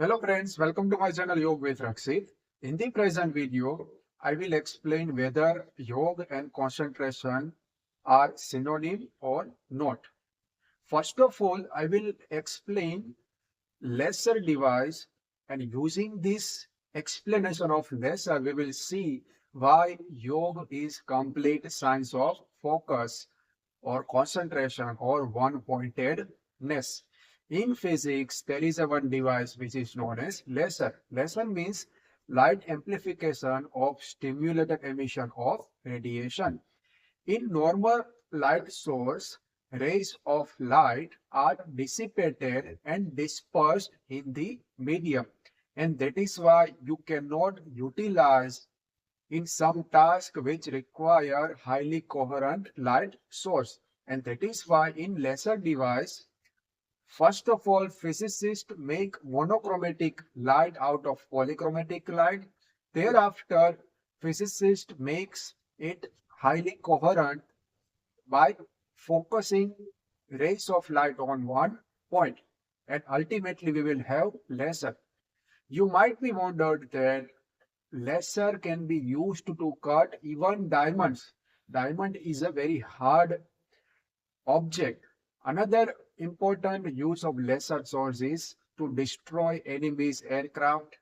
Hello friends, welcome to my channel Yoga with Rakshit. In the present video, I will explain whether yoga and concentration are synonym or not. First of all, I will explain lesser device, and using this explanation of lesser, we will see why yoga is complete science of focus or concentration or one-pointedness. In physics, there is a one device which is known as laser. Laser means light amplification of stimulated emission of radiation. In normal light source, rays of light are dissipated and dispersed in the medium. And that is why you cannot utilize in some tasks which require highly coherent light source. And that is why in laser device, first of all, physicists make monochromatic light out of polychromatic light. Thereafter, physicist makes it highly coherent by focusing rays of light on one point. And ultimately, we will have laser. You might be wondered that laser can be used to cut even diamonds. Diamond is a very hard object. Another important use of laser source is to destroy enemies' aircraft,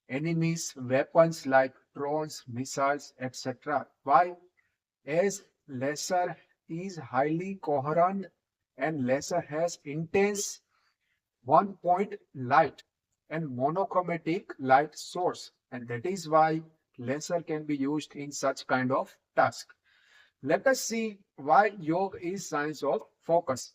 enemies' weapons like drones, missiles, etc. Why? As laser is highly coherent and laser has intense one point light and monochromatic light source, and that is why laser can be used in such kind of task. Let us see why yoga is science of focus.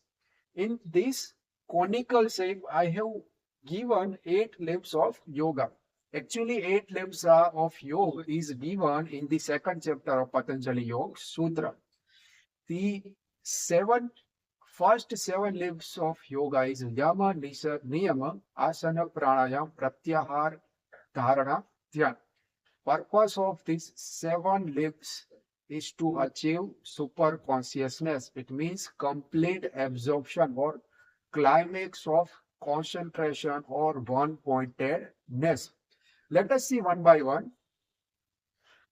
In this conical shape, I have given 8 limbs of yoga. Actually, 8 limbs of yoga is given in the second chapter of Patanjali Yoga Sutra. The seven first 7 limbs of yoga is yama, niyama, asana, pranayam, pratyahar, dharana, dhyan. Purpose of these 7 limbs is to achieve super consciousness. It means complete absorption or climax of concentration or one-pointedness. Let us see one by one.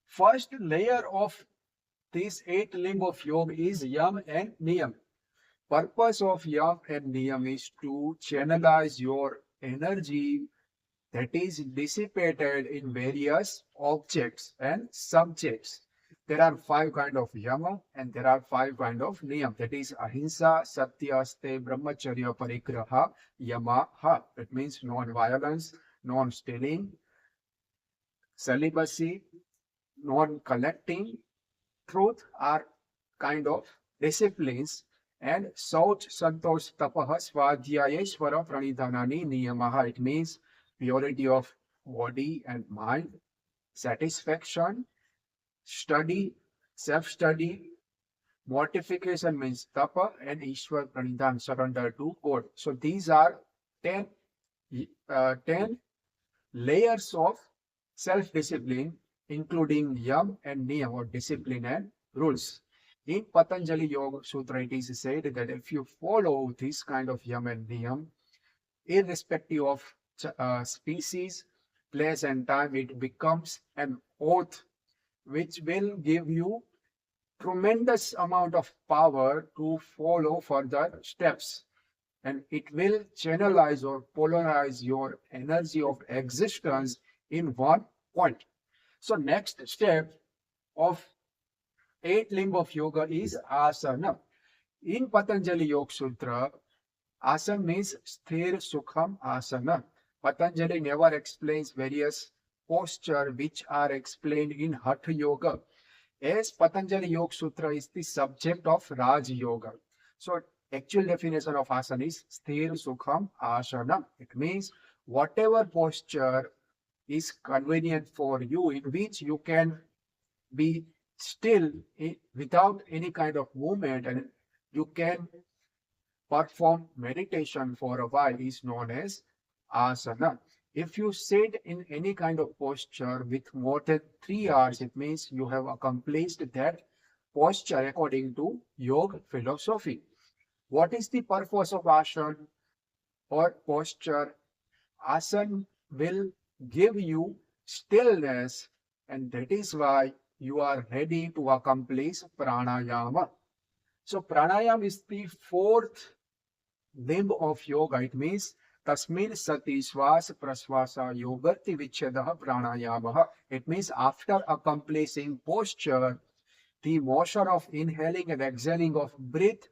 First layer of this 8 limb of yoga is yam and niyam. Purpose of yam and niyam is to channelize your energy that is dissipated in various objects and subjects. There are 5 kinds of yama and there are 5 kinds of niyam. That is ahimsa, satya, ste, brahmacharya, parigraha, yamaha. It means non-violence, non-stealing, celibacy, non-collecting. Truth are kind of disciplines, and Sauch, Santosh, Tapaha, Svadhyayeshwara, Pranidhanani, Niyamaha. It means purity of body and mind, satisfaction, study, self-study, mortification means tapa, and Ishwar Pranidhan, surrender to God. So these are 10, 10 layers of self-discipline, including yam and niyam or discipline and rules. In Patanjali Yoga Sutra, it is said that if you follow this kind of yam and niyam, irrespective of species, place, and time, it becomes an oath which will give you tremendous amount of power to follow further steps, and it will channelize or polarize your energy of existence in one point. So next step of 8 limb of yoga is asana. In Patanjali Yoga Sutra, asana means sthir sukham asana. Patanjali never explains various postures which are explained in Hatha Yoga, as Patanjali Yoga Sutra is the subject of Raj Yoga. So actual definition of asana is sthir sukham asana. It means whatever posture is convenient for you, in which you can be still without any kind of movement, and you can perform meditation for a while, is known as asana. If you sit in any kind of posture with more than 3 hours, it means you have accomplished that posture according to yoga philosophy. What is the purpose of asana or posture? Asana will give you stillness, and that is why you are ready to accomplish pranayama. So pranayama is the fourth limb of yoga. It means tasmin sati swasa praswasa yogati vichadaha pranayama. It means after accomplishing posture, the motion of inhaling and exhaling of breath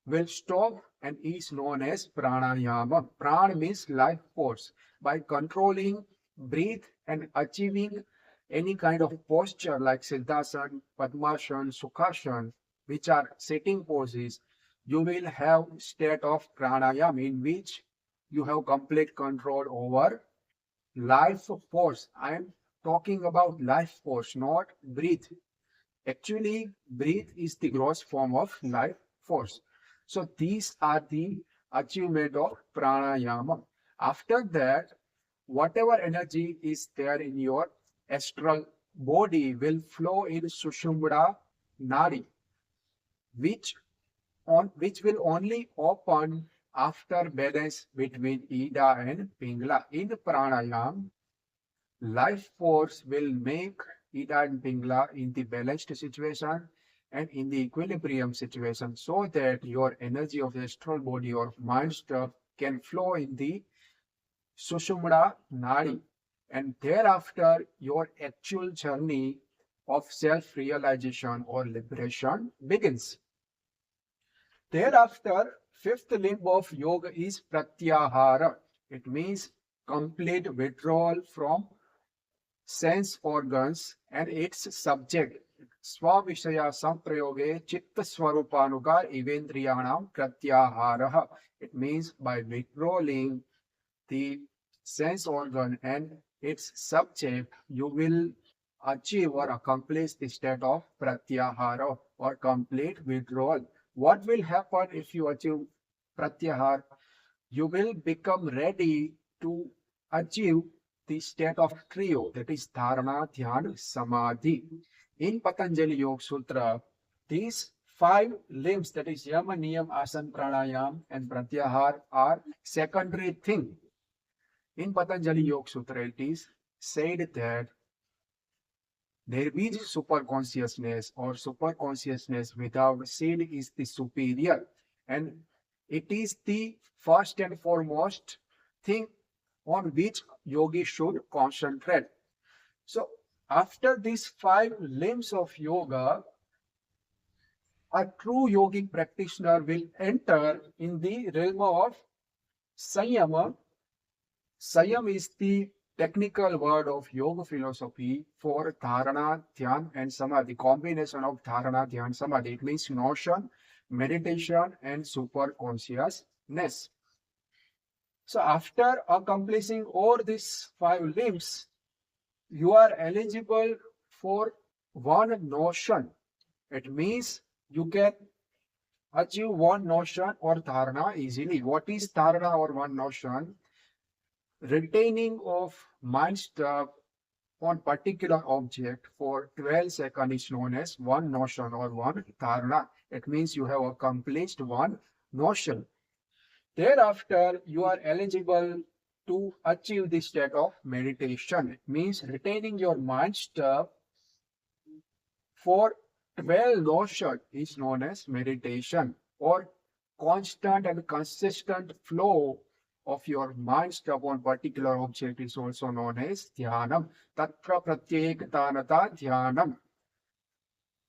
will stop and is known as pranayama. Prana means life force. By controlling breath and achieving any kind of posture like Siddhasana, Padmasana, Sukhasana, which are sitting poses, you will have state of pranayama in which you have complete control over life force. I am talking about life force, not breath. Actually, breath is the gross form of life force. So these are the achievement of pranayama. After that, whatever energy is there in your astral body will flow in Sushumna Nadi, which will only open after balance between Ida and Pingala. In pranayama, life force will make Ida and Pingala in the balanced situation and in the equilibrium situation so that your energy of the astral body or mind stuff can flow in the Sushumna Nadi. And thereafter, your actual journey of self-realization or liberation begins. Thereafter, fifth limb of yoga is pratyahara. It means complete withdrawal from sense organs and its subject. Swavishaya samprayoge chitta swarupanuga evendriyanam pratyahara. It means by withdrawing the sense organ and its subject, you will achieve or accomplish the state of pratyahara or complete withdrawal. What will happen if you achieve pratyahara? You will become ready to achieve the state of trio, that is dharana, dhyana, samadhi. In Patanjali Yoga Sutra, these five limbs, that is yama, niyam, asana, pranayam, and pratyahara, are secondary thing. In Patanjali Yoga Sutra, it is said that there is super consciousness or super consciousness without sin is the superior, and it is the first and foremost thing on which yogi should concentrate. So after these five limbs of yoga, a true yogic practitioner will enter in the realm of Sanyama. Sayam is the technical word of yoga philosophy for dharana, dhyan, and samadhi. Combination of dharana, dhyan, samadhi. It means notion, meditation, and super consciousness. So after accomplishing all these five limbs, you are eligible for one notion. It means you can achieve one notion or dharana easily. What is dharana or one notion? Retaining of mind stuff on particular object for 12 seconds is known as one notion or one dharana. It means you have accomplished one notion. Thereafter, you are eligible to achieve the state of meditation. It means retaining your mind stuff for 12 notion is known as meditation, or constant and consistent flow of your mind stuff on particular object is also known as dhyanam. Tatra pratyekatanata dhyanam.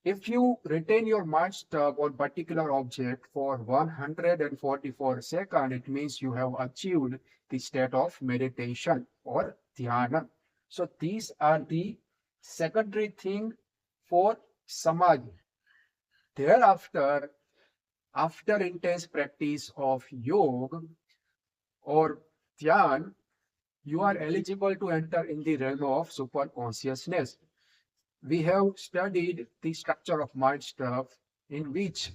If you retain your mind stuff on particular object for 144 seconds, it means you have achieved the state of meditation or dhyana. So these are the secondary thing for samadhi. Thereafter, after intense practice of yoga or dhyan, you are eligible to enter in the realm of super consciousness. We have studied the structure of mind stuff, in which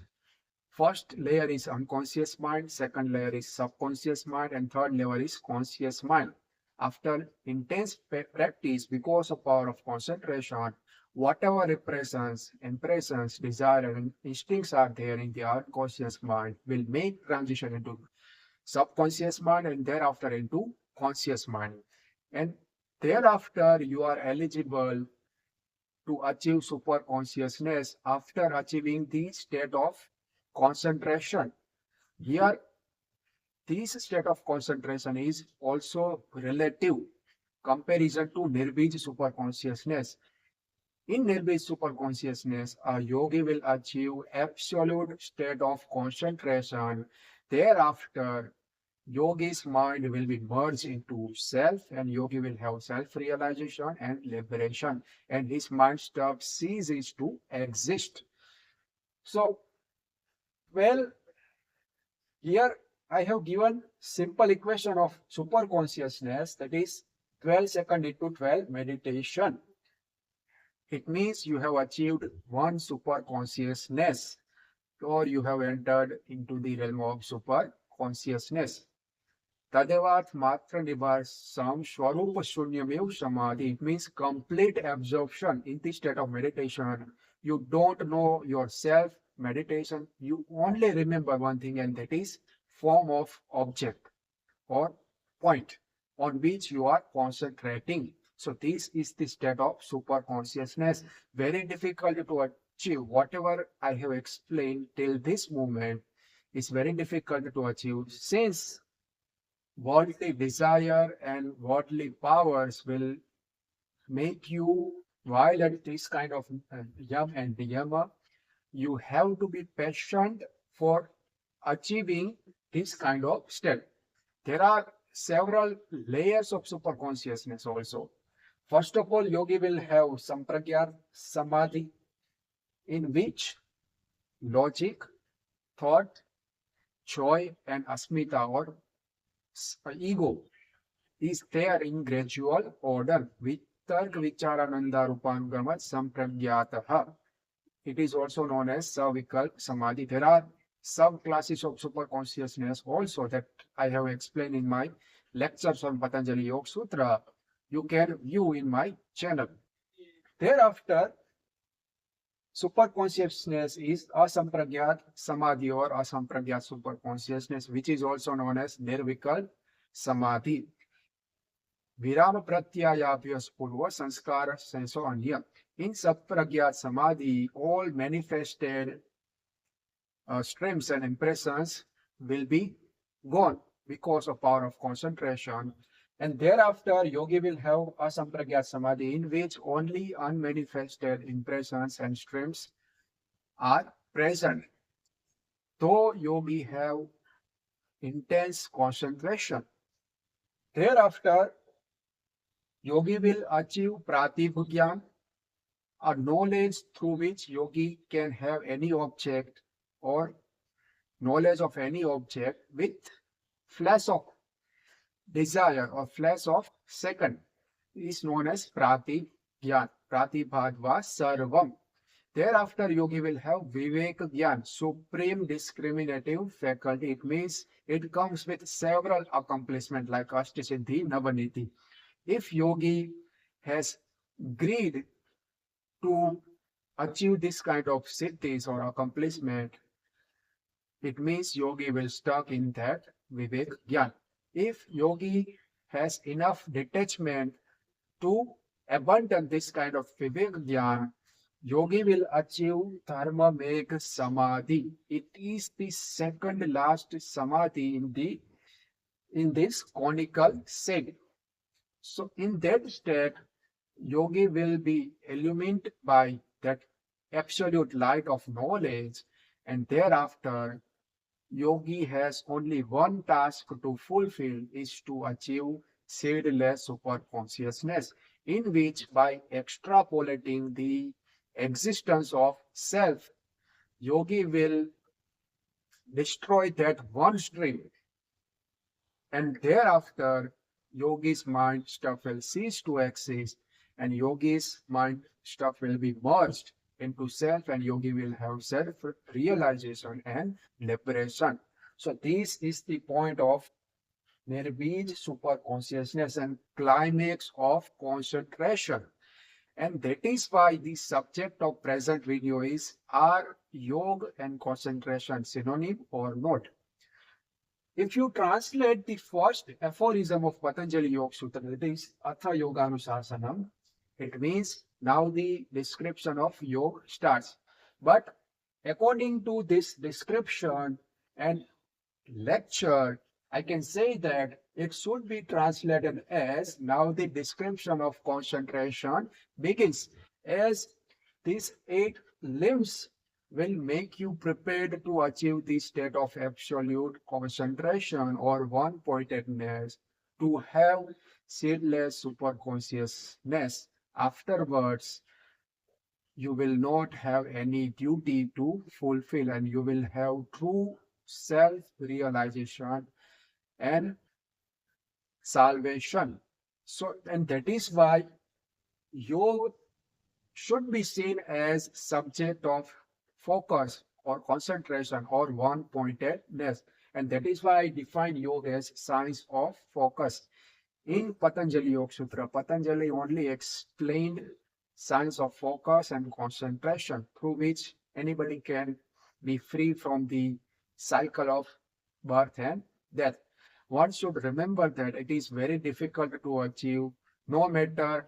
first layer is unconscious mind, second layer is subconscious mind, and third layer is conscious mind. After intense practice, because of power of concentration, whatever repressions, impressions, desire, and instincts are there in the unconscious mind will make transition into subconscious mind and thereafter into conscious mind. And thereafter, you are eligible to achieve super consciousness after achieving the state of concentration. Here, this state of concentration is also relative comparison to Nirbij super consciousness. In Nirbij super consciousness, a yogi will achieve absolute state of concentration. Thereafter, yogi's mind will be merged into self, and yogi will have self-realization and liberation, and his mind stuff ceases to exist. So, well, here I have given simple equation of super consciousness, that is 12 second into 12 meditation. It means you have achieved one super consciousness, or you have entered into the realm of super consciousness. Tadevat matra nivasam swarupa shunyameva samadhi. It means complete absorption in the state of meditation. You don't know yourself, meditation. You only remember one thing, and that is form of object or point on which you are concentrating. So this is the state of super consciousness. Very difficult to achieve. Whatever I have explained till this moment is very difficult to achieve, since worldly desire and worldly powers will make you violate this kind of yam and niyama. You have to be patient for achieving this kind of step. There are several layers of super consciousness also. First of all, yogi will have sampragyat samadhi, in which logic, thought, joy, and asmita or ego is there in gradual order. Vitark vicharananda rupangamat sampragyataha. It is also known as savikalp samadhi. There are sub-classes of super consciousness also that I have explained in my lectures on Patanjali Yoga Sutra. You can view in my channel. Thereafter, super consciousness is asampragyat samadhi or asampragyat super consciousness, which is also known as nirvikalp samadhi. Virama pratyayabhyas purva sanskara senso anya. In sapragyat samadhi, all manifested streams and impressions will be gone because of power of concentration. And thereafter, yogi will have asampragyat samadhi, in which only unmanifested impressions and streams are present. Though yogi have intense concentration. Thereafter, yogi will achieve pratibhugyan, a knowledge through which yogi can have any object or knowledge of any object with flash of desire or flash of second is known as pratibhyan. Pratibhadva sarvam. Thereafter, yogi will have vivek gyan, supreme discriminative faculty. It means it comes with several accomplishments like Ashtasiddhi, Navaniti. If yogi has greed to achieve this kind of siddhis or accomplishment, it means yogi will stuck in that vivek gyan. If yogi has enough detachment to abandon this kind of vivek gyan, yogi will achieve dharma meg samadhi. It is the second last samadhi in this conical shape. So in that state, yogi will be illumined by that absolute light of knowledge, and thereafter yogi has only one task to fulfill, is to achieve seedless super consciousness, in which by extrapolating the existence of self, yogi will destroy that one stream, and thereafter yogi's mind stuff will cease to exist, and yogi's mind stuff will be merged into self, and yogi will have self realization and liberation. So this is the point of Nirbij super consciousness and climax of concentration. And that is why the subject of present video is, are yoga and concentration synonym or not? If you translate the first aphorism of Patanjali Yoga Sutra, that is Atha Yoganusasanam, it means now the description of yoga starts. But according to this description and lecture, I can say that it should be translated as now the description of concentration begins, as these 8 limbs will make you prepared to achieve the state of absolute concentration or one-pointedness, to have seedless superconsciousness. Afterwards, you will not have any duty to fulfill and you will have true self-realization and salvation. So, and that is why yoga should be seen as subject of focus or concentration or one-pointedness. And that is why I define yoga as science of focus. In Patanjali Yoga Sutra, Patanjali only explained science of focus and concentration through which anybody can be free from the cycle of birth and death. One should remember that it is very difficult to achieve no matter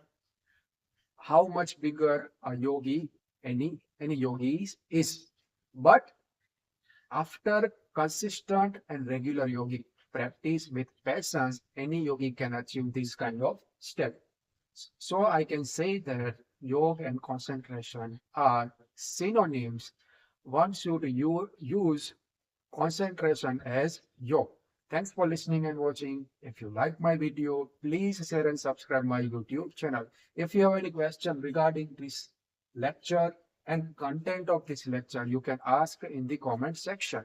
how much bigger a yogi any yogi is. But after consistent and regular yogic practice with patience, any yogi can achieve this kind of step. So I can say that yoga and concentration are synonyms. One should use concentration as yoga. Thanks for listening and watching. If you like my video, please share and subscribe my YouTube channel. If you have any question regarding this lecture and content of this lecture, you can ask in the comment section.